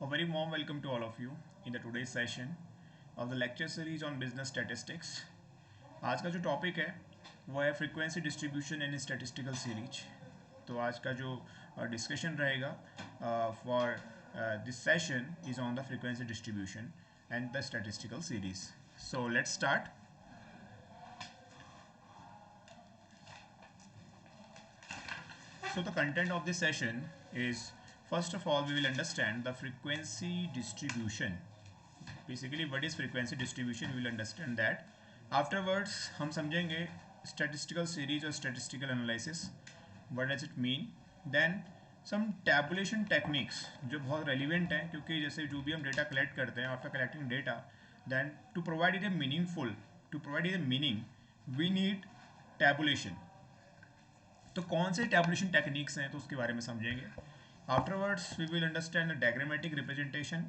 A very warm welcome to all of you in the today's session of the lecture series on business statistics. आज का जो topic है वो है frequency distribution in statistical series. तो आज का जो डिस्कशन रहेगा for this session is on the frequency distribution and the statistical series. So let's start. So the content of this session is, first of all, we will understand the frequency distribution. Basically, what is frequency distribution? We will understand that. Afterwards, हम समझेंगे statistical series और statistical analysis. What does it mean? Then some tabulation techniques जो बहुत relevant हैं, क्योंकि जैसे जो भी हम data collect करते हैं, after collecting data, then to provide it a meaningful, to provide it a meaning, we need tabulation. तो कौन से टैबुलेशन टेक्निक्स हैं तो उसके बारे में समझेंगे. Afterwards we will understand diagrammatic representation,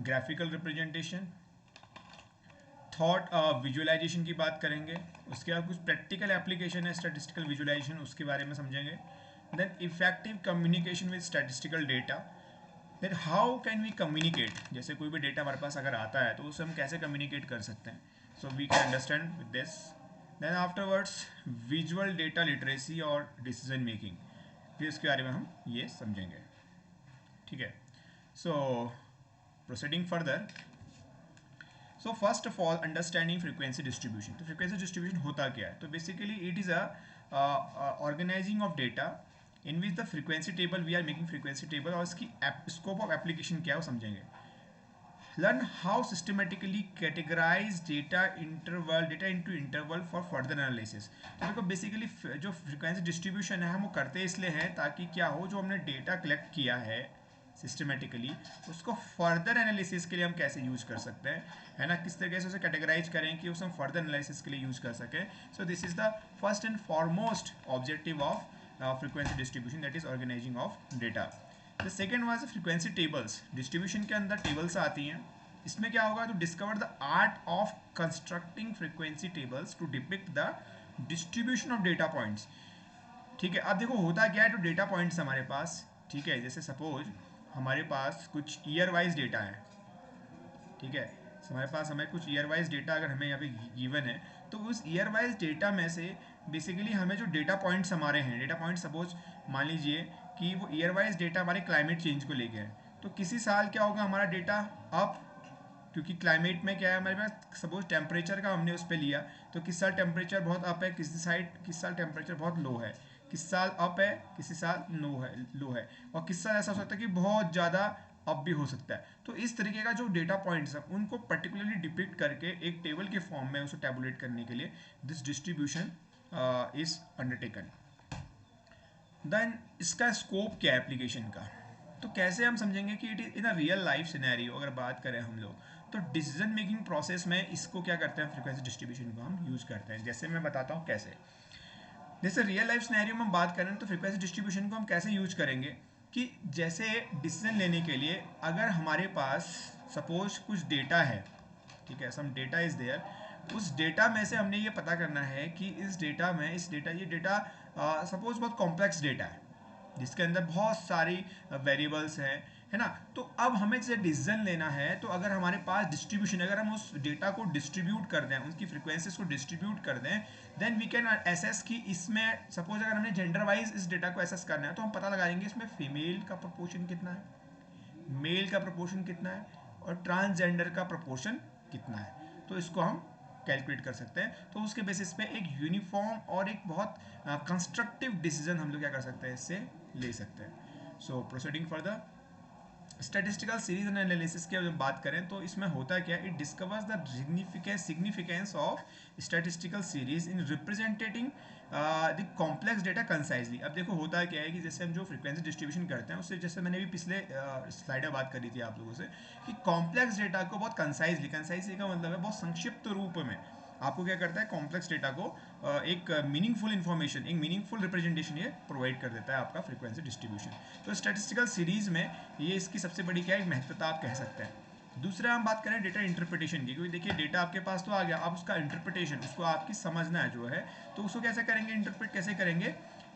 graphical representation, thought visualization की बात करेंगे. उसके बाद कुछ प्रैक्टिकल एप्लीकेशन है स्टैटिस्टिकल विजुअलाइजेशन, उसके बारे में समझेंगे. Then effective communication with statistical data. Then how can we communicate, जैसे कोई भी डेटा हमारे पास अगर आता है तो उससे हम कैसे कम्युनिकेट कर सकते हैं. So we can understand with this. Then afterwards visual data literacy और डिसीजन मेकिंग, फिर इसके बारे में हम ये समझेंगे. ठीक है. So proceeding further. So first of all understanding frequency distribution. तो फ्रीक्वेंसी डिस्ट्रीब्यूशन होता क्या है? तो basically it is a organizing of data in which the frequency table, we are making frequency table, और इसकी स्कोप ऑफ एप्लीकेशन क्या है वो समझेंगे. Learn how systematically categorize data into interval for further analysis. तो देखो बेसिकली जो frequency distribution है हम वो करते इसलिए हैं ताकि क्या हो, जो हमने डेटा कलेक्ट किया है सिस्टमेटिकली उसको फर्दर एनालिसिस के लिए हम कैसे यूज कर सकते हैं, है ना. किस तरीके से उसे कैटेगराइज करें कि उसे हम फर्दर एनालिसिस के लिए यूज कर सकें. So this is the first and foremost objective of frequency distribution, that is organizing of data. The second was frequency tables. Distribution के अंदर टेबल्स आती हैं. इसमें क्या होगा, तो discover the art of constructing frequency tables to depict the distribution of data points. ठीक है. अब देखो होता क्या है, तो डेटा पॉइंट्स हमारे पास, ठीक है, जैसे सपोज हमारे पास कुछ ईयर वाइज डेटा है. ठीक है. हमारे पास हमें कुछ ईयर वाइज डेटा अगर हमें यहाँ पे गिवन है, तो उस ईयर वाइज डेटा में से बेसिकली हमें जो डेटा पॉइंट्स हमारे हैं, डेटा पॉइंट सपोज मान लीजिए कि वो ईयर वाइज डेटा हमारे क्लाइमेट चेंज को लेके है. तो किसी साल क्या होगा हमारा डेटा अप, क्योंकि क्लाइमेट में क्या है हमारे पास, सपोज टेम्परेचर का हमने उस पर लिया, तो किस साल टेम्परेचर बहुत अप है, किस साल टेम्परेचर बहुत लो है, किस साल अप है, किसी साल लो है, और किस साल ऐसा हो सकता है कि बहुत ज़्यादा अप भी हो सकता है. तो इस तरीके का जो डेटा पॉइंट्स हैं उनको पर्टिकुलरली डिपिक्ट करके एक टेबल के फॉर्म में उसे टैबुलेट करने के लिए this distribution is undertaken. Then इसका स्कोप क्या है एप्लीकेशन का, तो कैसे हम समझेंगे कि it is in a real life scenario. अगर बात करें हम लोग तो डिसीजन मेकिंग प्रोसेस में इसको क्या करते हैं, फ्रीक्वेंसी डिस्ट्रीब्यूशन को हम यूज करते हैं. जैसे मैं बताता हूँ कैसे. जैसे रियल लाइफ सिनेरियो में हम बात करें तो फ्रीक्वेंसी डिस्ट्रीब्यूशन को हम कैसे यूज करेंगे कि जैसे डिसीजन लेने के लिए अगर हमारे पास सपोज कुछ डेटा है, ठीक है, सम डेटा इज देयर, उस डेटा में से हमने ये पता करना है कि ये डेटा सपोज बहुत कॉम्प्लेक्स डेटा है जिसके अंदर बहुत सारी वेरिएबल्स हैं, है ना. तो अब हमें जैसे डिसीजन लेना है, तो अगर हमारे पास डिस्ट्रीब्यूशन, अगर हम उस डेटा को डिस्ट्रीब्यूट कर दें, उसकी फ्रीक्वेंसीज को डिस्ट्रीब्यूट कर दें, देन वी कैन एसेस कि इसमें सपोज अगर हमें जेंडर वाइज इस डेटा को एसेस करना है तो हम पता लगाएंगे इसमें फीमेल का प्रोपोर्शन कितना है, मेल का प्रोपोर्शन कितना है, और ट्रांसजेंडर का प्रोपोर्शन कितना है. तो इसको हम कैलकुलेट कर सकते हैं. तो उसके बेसिस पे एक यूनिफॉर्म और एक बहुत कंस्ट्रक्टिव डिसीजन हम लोग क्या कर सकते हैं, इससे ले सकते हैं. So proceeding further, statistical series and analysis की जब बात करें तो इसमें होता क्या है, it discovers the significance of statistical series in representing the complex data concisely. अब देखो होता क्या है कि जैसे हम जो फ्रीक्वेंसी डिस्ट्रीब्यूशन करते हैं उससे, जैसे मैंने भी पिछले स्लाइड में बात करी थी आप लोगों से, कि कॉम्प्लेक्स डेटा को बहुत कंसाइजली का मतलब है बहुत संक्षिप्त रूप में आपको क्या करता है, कॉम्प्लेक्स डेटा को एक मीनिंगफुल इन्फॉर्मेशन, एक मीनिंगफुल रिप्रेजेंटेशन ये प्रोवाइड कर देता है आपका फ्रीक्वेंसी डिस्ट्रीब्यूशन. तो स्टैटिस्टिकल सीरीज में ये इसकी सबसे बड़ी क्या है, महत्वता आप कह सकते हैं. दूसरा हम बात करें डेटा इंटरप्रिटेशन की, क्योंकि देखिए डेटा आपके पास तो आ गया, अब उसका इंटरप्रिटेशन, उसको आपकी समझना है जो है, तो उसको कैसे करेंगे, इंटरप्रेट कैसे करेंगे,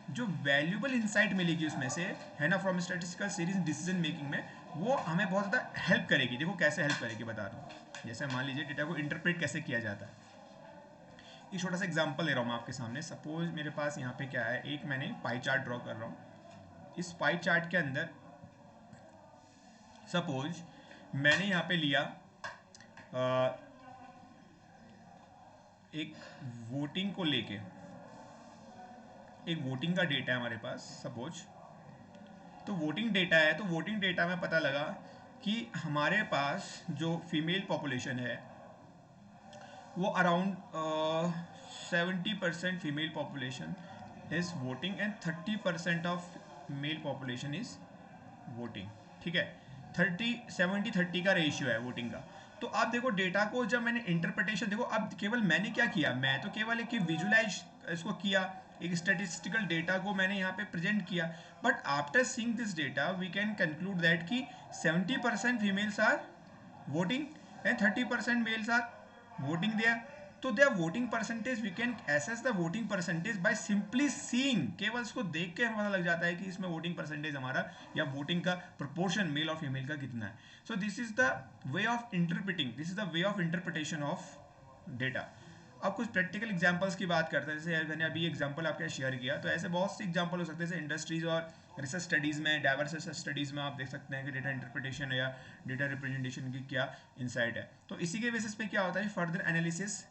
जो वैल्यूबल इंसाइट मिलेगी उसमें से, है ना, from statistical series decision making में, वो हमें बहुत ज़्यादा हेल्प करेगी। देखो कैसे हेल्प करेगी बता रहा हूँ। जैसे मान लीजिए डेटा को इंटरप्रेट कैसे किया जाता है, एक छोटा सा एग्जांपल ले रहा हूँ मैं आपके सामने। सपोज मेरे पास यहाँ पे क्या है, एक मैंने पाई चार्ट ड्रॉ कर रहा हूँ। इस पाई चार्ट के अंदर सपोज मैंने यहाँ पे लिया एक वोटिंग को लेके, एक वोटिंग का डेटा है हमारे पास सपोज। तो वोटिंग डेटा है, तो वोटिंग डेटा में पता लगा कि हमारे पास जो फीमेल पॉपुलेशन है वो around 70% female population is voting and 30% of male population is voting. ठीक है, 30 70 30 का रेशियो है वोटिंग का। तो आप देखो डेटा को जब मैंने इंटरप्रिटेशन, देखो अब केवल मैंने क्या किया, मैं तो केवल एक विजुलाइज इसको किया, एक स्टेटिस्टिकल डेटा को मैंने यहाँ पे प्रेजेंट किया। But after seeing this data we can conclude that कि 70% females are voting and 30% males are voting there. तो their voting percentage we can assess the voting percentage by simply seeing, केवल इसको देख के हमें पता लग जाता है कि इसमें वोटिंग परसेंटेज हमारा या वोटिंग का प्रोपोर्शन मेल और फीमेल का कितना है। सो this is the way of interpreting, this is the way of interpretation of data. अब कुछ प्रैक्टिकल एग्जांपल्स की बात करते हैं। जैसे मैंने अभी एग्जांपल आपके शेयर किया, तो ऐसे बहुत से एग्जांपल हो सकते हैं। जैसे इंडस्ट्रीज और रिसर्च स्टडीज़ में, डाइवर्स रिसर्च स्टडीज़ में आप देख सकते हैं कि डेटा इंटरप्रिटेशन या डेटा रिप्रेजेंटेशन की क्या इंसाइट है। तो इसी के बेसिस पे क्या होता है, फर्दर एनालिसिस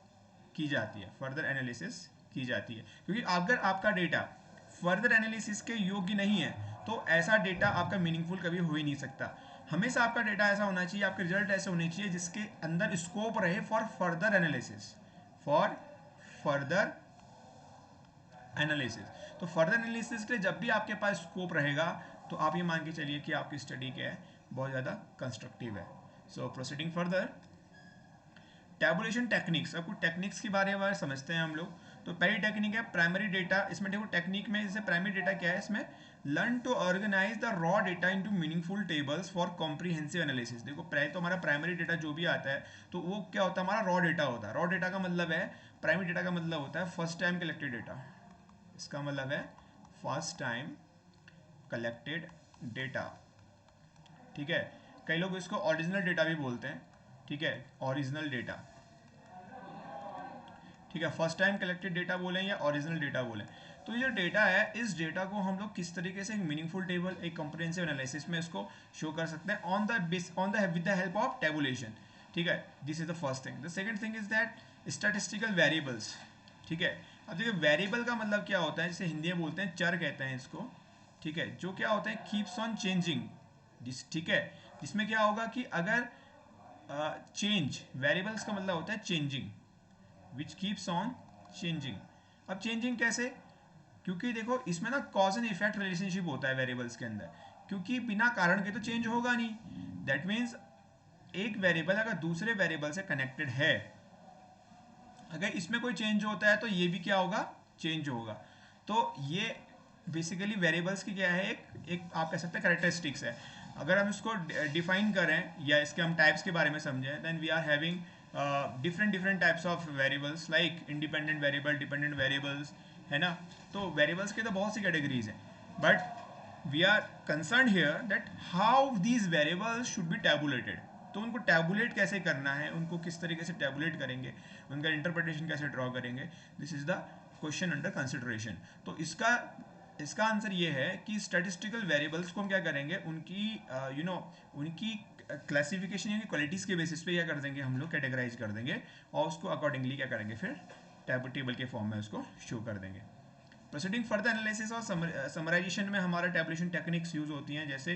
की जाती है, फर्दर एनालिसिस की जाती है। क्योंकि अगर आपका डेटा फर्दर एनालिसिस के योग्य नहीं है तो ऐसा डेटा आपका मीनिंगफुल कभी हो ही नहीं सकता। हमेशा आपका डेटा ऐसा होना चाहिए, आपके रिजल्ट ऐसे होने चाहिए जिसके अंदर स्कोप रहे for further analysis, for further analysis. तो फर्दर एनालिसिस के लिए जब भी आपके पास स्कोप रहेगा तो आप ये मान के चलिए कि आपकी स्टडी क्या है, बहुत ज़्यादा कंस्ट्रक्टिव है। So proceeding further, tabulation techniques. अब कुछ टेक्निक्स के बारे में समझते हैं हम लोग। तो पहली टेक्निक है प्राइमरी डेटा। इसमें देखो टेक्निक में जैसे प्राइमरी डेटा क्या है, इसमें learn to organize the raw data into meaningful tables for comprehensive analysis. देखो पहले तो हमारा प्राइमरी डेटा जो भी आता है तो वो क्या होता है, हमारा रॉ डेटा होता है। रॉ डेटा का मतलब है, प्राइमरी डेटा का मतलब होता है फर्स्ट टाइम कलेक्टेड डेटा। इसका मतलब है फर्स्ट टाइम कलेक्टेड डेटा। ठीक है, कई लोग इसको ओरिजिनल डेटा भी बोलते हैं। ठीक है, ओरिजिनल डेटा। ठीक है, फर्स्ट टाइम कलेक्टेड डेटा बोलें या ओरिजिनल डेटा बोलें। तो ये जो डेटा है, इस डेटा को हम लोग किस तरीके से एक मीनिंगफुल टेबल, एक कंप्रिहेंसिव एनालिसिस में इसको शो कर सकते हैं on the with the help of tabulation. ठीक है, this is the first thing. The second thing is that statistical variables. ठीक है, अब देखिए वेरिएबल का मतलब क्या होता है, जैसे हिंदी में बोलते हैं चर कहते हैं इसको। ठीक है, जो क्या होता है कीप्स ऑन चेंजिंग। ठीक है, जिसमें क्या होगा कि अगर चेंज, वेरिएबल्स का मतलब होता है changing, which keeps on changing. अब चेंजिंग कैसे, क्योंकि देखो इसमें ना कॉज एंड इफेक्ट रिलेशनशिप होता है वेरिएबल्स के अंदर, क्योंकि बिना कारण के तो चेंज होगा नहीं। दैट मीन्स एक वेरिएबल अगर दूसरे वेरिएबल से कनेक्टेड है, अगर इसमें कोई चेंज होता है तो ये भी क्या होगा, चेंज होगा। तो ये बेसिकली वेरिएबल्स की क्या है, एक आप कह सकते हैं करेक्टरिस्टिक्स है। अगर हम इसको डिफाइन करें या इसके हम टाइप्स के बारे में समझें, then we are having different types of variables like independent variable, dependent variables, है ना। तो वेरिएबल्स के तो बहुत सी कैटेगरीज हैं, but we are concern here that how these variables should be tabulated. तो उनको टैबुलेट कैसे करना है, उनको किस तरीके से टैबुलेट करेंगे, उनका इंटरप्रिटेशन कैसे ड्रॉ करेंगे, this is the question under consideration. तो इसका आंसर ये है कि स्टैटिस्टिकल वेरिएबल्स को हम क्या करेंगे, उनकी उनकी क्लासिफिकेशन यानी क्वालिटीज़ के बेसिस पे क्या कर देंगे, हम लोग कैटेगराइज कर देंगे और उसको अकॉर्डिंगली क्या करेंगे, फिर टेबल के फॉर्म में उसको शो कर देंगे। प्रोसीडिंग फर्दर एनालिसिस और समराइजेशन में हमारा टैबुलेशन टेक्निक्स यूज़ होती हैं। जैसे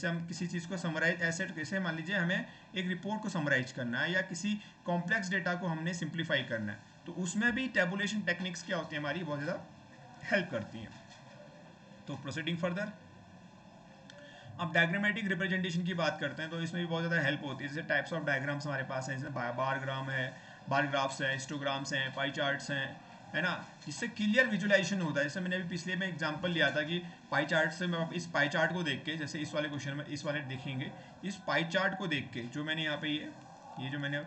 हम किसी चीज़ को समराइज ऐसे, जैसे मान लीजिए हमें एक रिपोर्ट को समराइज करना है या किसी कॉम्प्लेक्स डेटा को हमने सिंप्लीफाई करना है, तो उसमें भी टैबुलेशन टेक्निक्स क्या होती हैं, हमारी बहुत ज़्यादा हेल्प करती हैं। तो प्रोसीडिंग फर्दर, अब डायग्रामेटिक रिप्रेजेंटेशन की बात करते हैं तो इसमें भी बहुत ज़्यादा हेल्प होती है। जैसे टाइप्स ऑफ डायग्राम्स हमारे पास हैं, जैसे बारग्राम है, बार ग्राफ्स हैं, हिस्टोग्राम्स हैं, पाई चार्ट्स हैं, है ना, जिससे क्लियर विजुअलाइजेशन होता है। जैसे मैंने अभी पिछले में एग्जांपल लिया था कि पाई चार्ट से मैं इस पाई चार्ट को देख के, जैसे इस वाले क्वेश्चन में इस वाले देखेंगे, इस पाई चार्ट को देख के जो मैंने यहाँ पे ये जो मैंने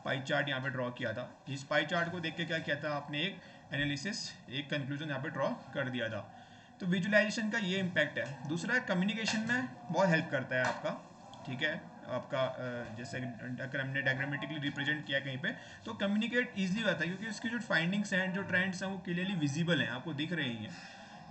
पाई चार्ट यहाँ पे ड्रॉ किया था, इस पाई चार्ट को देख के क्या किया था आपने, एक एनालिसिस, एक कंक्लूजन यहाँ पे ड्रॉ कर दिया था। तो विजुअलाइजेशन का ये इम्पैक्ट है। दूसरा कम्युनिकेशन में बहुत हेल्प करता है आपका, ठीक है, आपका जैसे अगर हमने डायग्रामेटिकली रिप्रेजेंट किया कहीं पे तो कम्युनिकेट ईजिली होता है, क्योंकि इसकी जो फाइंडिंग्स हैं, जो ट्रेंड्स हैं वो क्लियरली विजिबल हैं, आपको दिख रही हैं।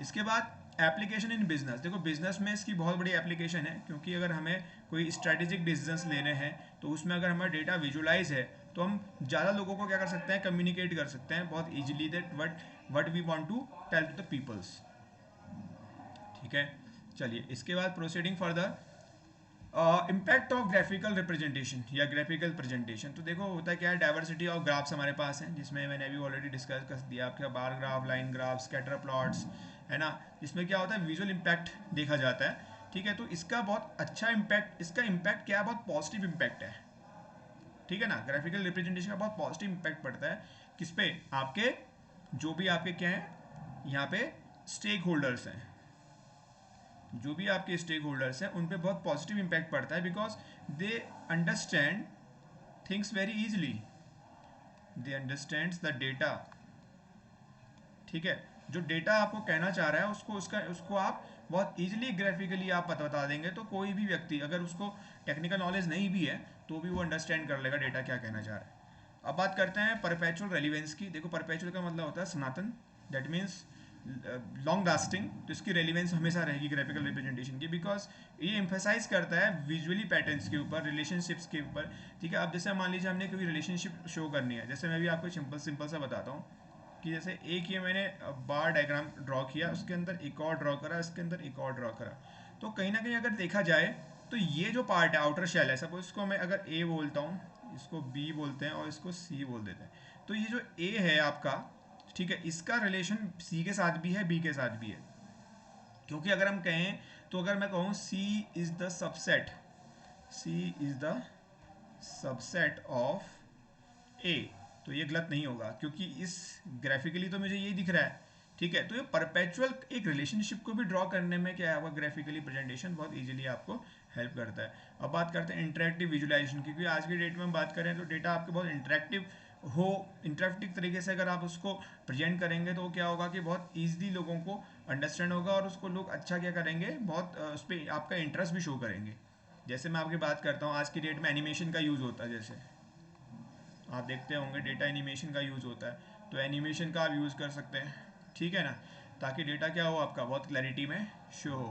इसके बाद एप्लीकेशन इन बिजनेस, देखो बिजनेस में इसकी बहुत बड़ी एप्लीकेशन है, क्योंकि अगर हमें कोई स्ट्रेटेजिक डिसीजंस लेने हैं तो उसमें अगर हमारा डेटा विजुअलाइज है तो हम ज़्यादा लोगों को क्या कर सकते हैं, कम्युनिकेट कर सकते हैं बहुत easily that what we want to tell to the peoples, ठीक है। चलिए इसके बाद proceeding further, impact of graphical representation या ग्राफिकल प्रेजेंटेशन। तो देखो होता है क्या है, डाइवर्सिटी ऑफ ग्राफ्स हमारे पास हैं, जिसमें मैंने अभी ऑलरेडी डिस्कस कर दिया आपका bar graph, line graph, scatter plots, है ना। इसमें क्या होता है, विजुअल इम्पैक्ट देखा जाता है, ठीक है। तो इसका बहुत अच्छा इम्पैक्ट, इसका इम्पैक्ट क्या है, बहुत पॉजिटिव इम्पैक्ट है, ठीक है ना। ग्राफिकल रिप्रेजेंटेशन का बहुत पॉजिटिव इम्पैक्ट पड़ता है किस पे, आपके जो भी आपके क्या है यहाँ पे स्टेक होल्डर्स हैं, जो भी आपके स्टेक होल्डर्स हैं उन पे बहुत पॉजिटिव इम्पैक्ट पड़ता है, because they understand things very easily, they understands the data, ठीक है। जो डेटा आपको कहना चाह रहा है उसको आप बहुत इजीली ग्राफिकली आप बता देंगे, तो कोई भी व्यक्ति अगर उसको टेक्निकल नॉलेज नहीं भी है तो भी वो अंडरस्टैंड कर लेगा डेटा क्या कहना चाह रहा है। अब बात करते हैं परपेचुअल रेलिवेंस की। देखो परपेचुअल का मतलब होता है सनातन, दैट मीन्स लॉन्ग लास्टिंग। तो इसकी रेलिवेंस हमेशा रहेगी ग्राफिकल रिप्रेजेंटेशन की, बिकॉज ये एम्फेसाइज करता है विजुअली पैटर्न्स के ऊपर, रिलेशनशिप्स के ऊपर, ठीक है। अब जैसे मान लीजिए हमने कोई रिलेशनशिप शो करनी है, जैसे मैं भी आपको सिंपल सा बताता हूँ कि जैसे एक ये मैंने बार डायग्राम ड्रॉ किया, उसके अंदर एक और ड्रॉ करा, इसके अंदर एक और ड्रॉ करा, तो कहीं ना कहीं अगर देखा जाए तो ये जो पार्ट है आउटर शेल है, सपोज इसको मैं अगर ए बोलता हूँ, इसको बी बोलते हैं और इसको सी बोल देते हैं, तो ये जो ए है आपका, ठीक है, इसका रिलेशन सी के साथ भी है, बी के साथ भी है। क्योंकि अगर हम कहें तो अगर मैं कहूँ C is the subset, C is the subset of A, तो ये गलत नहीं होगा, क्योंकि इस ग्राफिकली तो मुझे यही दिख रहा है, ठीक है। तो ये परपेचुअल एक रिलेशनशिप को भी ड्रॉ करने में क्या होगा, ग्राफिकली प्रेजेंटेशन बहुत इजीली आपको हेल्प करता है। अब बात करते हैं इंटरेक्टिव विजुअलाइजेशन, क्योंकि आज की डेट में हम बात करें तो डेटा आपके बहुत इंटरेक्टिव हो, इंटरेक्टिव तरीके से अगर आप उसको प्रेजेंट करेंगे तो क्या होगा कि बहुत ईजिली लोगों को अंडरस्टैंड होगा और उसको लोग अच्छा क्या करेंगे, बहुत उस पर आपका इंटरेस्ट भी शो करेंगे। जैसे मैं आपकी बात करता हूँ, आज की डेट में एनिमेशन का यूज़ होता है, जैसे आप देखते होंगे डेटा एनिमेशन का यूज़ होता है, तो एनिमेशन का आप यूज़ कर सकते हैं, ठीक है ना, ताकि डेटा क्या हो आपका बहुत क्लैरिटी में शो हो।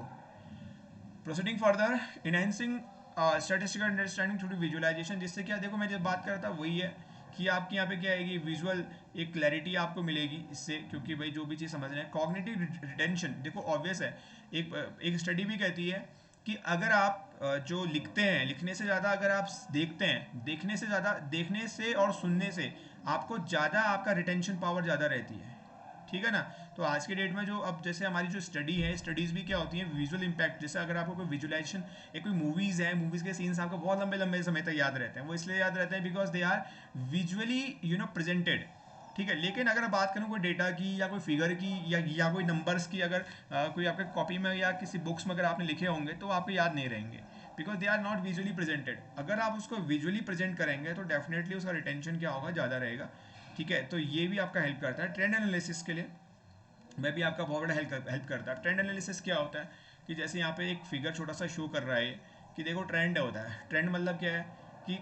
Proceeding further, enhancing statistical understanding through visualization, जिससे क्या, देखो मैं जब बात करता वही है कि आपके यहाँ पे क्या आएगी, विजुअल एक क्लैरिटी आपको मिलेगी इससे, क्योंकि भाई जो भी चीज़ समझ रहे हैं। कॉग्निटिव रिटेंशन, देखो ऑब्वियस है, एक स्टडी भी कहती है कि अगर आप जो लिखते हैं, लिखने से ज़्यादा अगर आप देखते हैं, देखने से ज़्यादा, देखने से और सुनने से आपको ज़्यादा आपका रिटेंशन पावर ज़्यादा रहती है, ठीक है ना। तो आज के डेट में जो अब जैसे हमारी जो स्टडी है, स्टडीज़ भी क्या होती हैं, विजुअल इम्पैक्ट। जैसे अगर आपको कोई विजुअलाइजेशन, एक कोई मूवीज़ है, मूवीज़ के सीन्स आपको बहुत लंबे लंबे समय तक याद रहते हैं, वो इसलिए याद रहते हैं because they are visually presented, ठीक है। लेकिन अगर बात करूँ कोई डेटा की या कोई फिगर की या कोई नंबर्स की, अगर कोई आपके कॉपी में या किसी बुक्स में अगर आपने लिखे होंगे तो आपको याद नहीं रहेंगे, because they are not visually presented. अगर आप उसको विजुअली प्रेजेंट करेंगे तो डेफिनेटली उसका रिटेंशन क्या होगा, ज़्यादा रहेगा, ठीक है। तो ये भी आपका हेल्प करता है ट्रेंड एनालिसिस के लिए, मैं भी आपका बहुत बड़ा हेल्प करता है। ट्रेंड एनालिसिस क्या होता है कि जैसे यहाँ पे एक फिगर छोटा सा शो कर रहा है कि देखो ट्रेंड होता है। ट्रेंड मतलब क्या है कि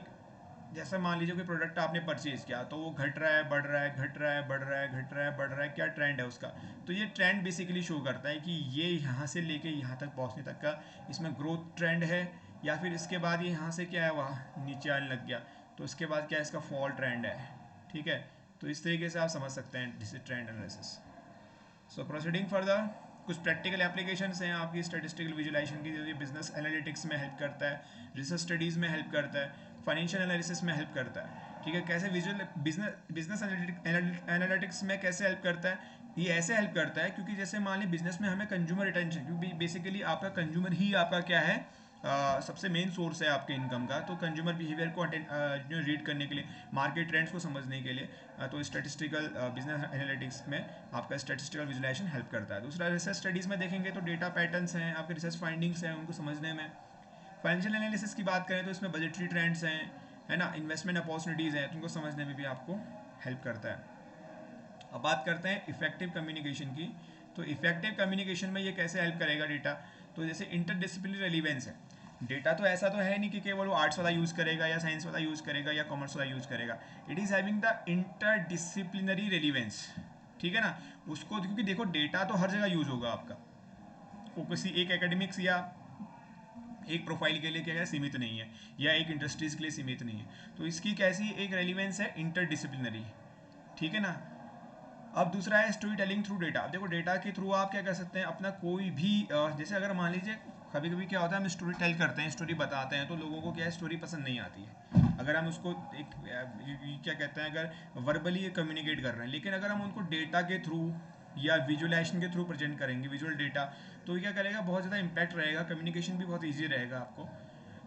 जैसा मान लीजिए कोई प्रोडक्ट आपने परचेज किया तो वो घट रहा है, बढ़ रहा है, घट रहा है, बढ़ रहा है, घट रहा है, बढ़ रहा है, क्या ट्रेंड है उसका। तो ये ट्रेंड बेसिकली शो करता है कि ये यहाँ से लेके यहाँ तक पहुँचने तक का इसमें ग्रोथ ट्रेंड है, या फिर इसके बाद ये यहाँ से क्या है वहाँ नीचे आने लग गया, तो इसके बाद क्या है, इसका फॉल ट्रेंड है, ठीक है। तो इस तरीके से आप समझ सकते हैं this is trend analysis. So proceeding further, कुछ प्रैक्टिकल एप्लीकेशंस हैं आपकी स्टैटिस्टिकल विजुअलाइजेशन की, जो ये बिजनेस एनालिटिक्स में हेल्प करता है, रिसर्च स्टडीज़ में हेल्प करता है, फाइनेंशियल एनालिसिस में हेल्प करता है, ठीक है। कैसे विजुअल बिजनेस एनालिटिक्स में कैसे हेल्प करता है, ये ऐसे हेल्प करता है क्योंकि जैसे मान ली बिजनेस में हमें कंज्यूमर रिटेंशन, क्योंकि बेसिकली आपका कंज्यूमर ही आपका क्या है, सबसे मेन सोर्स है आपके इनकम का। तो कंज्यूमर बिहेवियर को रीड करने के लिए, मार्केट ट्रेंड्स को समझने के लिए, तो स्टैटिस्टिकल बिजनेस एनालिटिक्स में आपका स्टैटिस्टिकल विजुलाइजेशन हेल्प करता है। दूसरा रिसर्च स्टडीज़ में देखेंगे तो डेटा पैटर्न्स हैं, आपके रिसर्च फाइंडिंग्स हैं, उनको समझने में। फाइनेंशियल एनालिसिस की बात करें तो इसमें बजटरी ट्रेंड्स हैं, है ना, इन्वेस्टमेंट अपॉर्चुनिटीज़ हैं, तो उनको समझने में भी आपको हेल्प करता है। अब बात करते हैं इफेक्टिव कम्युनिकेशन की। तो इफेक्टिव कम्युनिकेशन में ये कैसे हेल्प करेगा डेटा? तो जैसे इंटरडिसिप्लिनरी रेलिवेंस है, डेटा तो ऐसा तो है नहीं कि केवल वो आर्ट्स वाला यूज़ करेगा या साइंस वाला यूज़ करेगा या कॉमर्स वाला यूज़ करेगा। It is having the interdisciplinary relevance, ठीक है ना। उसको क्योंकि देखो डेटा तो हर जगह यूज़ होगा आपका, वो किसी एक एकेडमिक्स या एक प्रोफाइल के लिए क्या सीमित नहीं है, या एक इंडस्ट्रीज के लिए सीमित नहीं है। तो इसकी कैसी एक रेलिवेंस है, इंटरडिसिप्लिनरी, ठीक है ना। अब दूसरा है स्टोरी टेलिंग थ्रू डेटा। देखो डेटा के थ्रू आप क्या कर सकते हैं, अपना कोई भी जैसे अगर मान लीजिए कभी कभी क्या होता है, हम स्टोरी टेल करते हैं, स्टोरी बताते हैं, तो लोगों को क्या है, स्टोरी पसंद नहीं आती है अगर हम उसको एक क्या कहते हैं, अगर वर्बली कम्युनिकेट कर रहे हैं। लेकिन अगर हम उनको डेटा के थ्रू या विजुअलाइजेशन के थ्रू प्रेजेंट करेंगे, विजुअल डेटा, तो क्या करेगा, बहुत ज़्यादा इम्पैक्ट रहेगा, कम्युनिकेशन भी बहुत ईजी रहेगा आपको,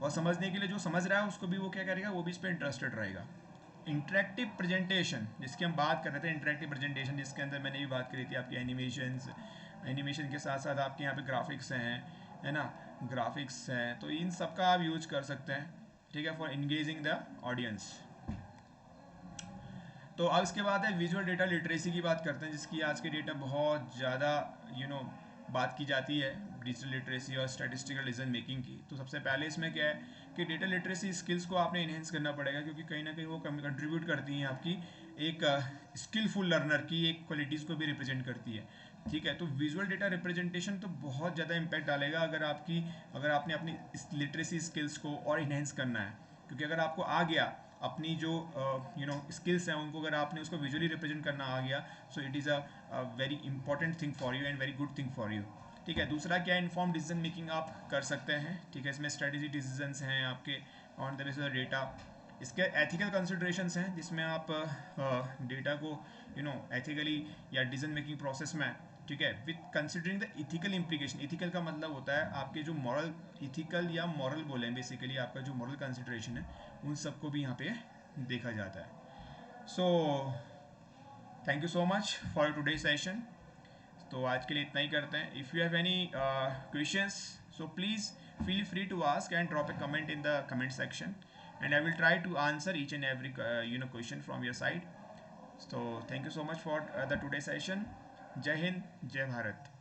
और समझने के लिए जो समझ रहा है उसको भी वो क्या करेगा, वो भी इस पर इंटरेस्टेड रहेगा। इंटरेक्टिव प्रेजेंटेशन जिसकी हम बात कर रहे थे, इंटरेक्टिव प्रेजेंटेशन जिसके अंदर मैंने भी बात करी थी आपकी एनिमेशंस, एनिमेशन के साथ साथ आपके यहाँ पे ग्राफिक्स हैं, है ना, ग्राफिक्स हैं, तो इन सब का आप यूज कर सकते हैं, ठीक है, फॉर इंगेजिंग द ऑडियंस। तो अब इसके बाद है विजुअल डेटा लिटरेसी की बात करते हैं, जिसकी आज के डेटा बहुत ज़्यादा बात की जाती है, डिजिटल लिटरेसी और स्टैटिस्टिकल डिसीजन मेकिंग की। तो सबसे पहले इसमें क्या है कि डेटा लिटरेसी स्किल्स को आपने इन्हेंस करना पड़ेगा, क्योंकि कहीं ना कहीं वो कंट्रीब्यूट करती हैं आपकी एक स्किलफुल लर्नर की एक क्वालिटीज़ को भी रिप्रेजेंट करती है, ठीक है। तो विजुअल डेटा रिप्रेजेंटेशन तो बहुत ज़्यादा इम्पैक्ट डालेगा अगर आपने अपनी लिटरेसी स्किल्स को और इन्हेंस करना है, क्योंकि अगर आपको आ गया अपनी जो स्किल्स हैं उनको, अगर आपने उसको विजुअली रिप्रेजेंट करना आ गया, so it is a very important thing for you and very good thing for you, ठीक है। दूसरा क्या है, इन्फॉर्म डिसीजन मेकिंग आप कर सकते हैं, ठीक है। इसमें स्ट्रेटेजी डिसीजंस हैं आपके on the basis of data. इसके एथिकल कंसिडरेशंस हैं, जिसमें आप डेटा को एथिकली या डिसीजन मेकिंग प्रोसेस में, ठीक है, with considering the ethical implication. Ethical का मतलब होता है आपके जो मॉरल, इथिकल या मॉरल बोलें बेसिकली, आपका जो मॉरल कंसिडरेशन है उन सबको भी यहाँ पे देखा जाता है। So thank you so much for today session. तो आज के लिए इतना ही करते हैं। If you have any questions, so please feel free to ask and drop a comment in the comment section, and I will try to answer each and every question from your side. So thank you so much for the today session. Jai Hind, Jai Bharat.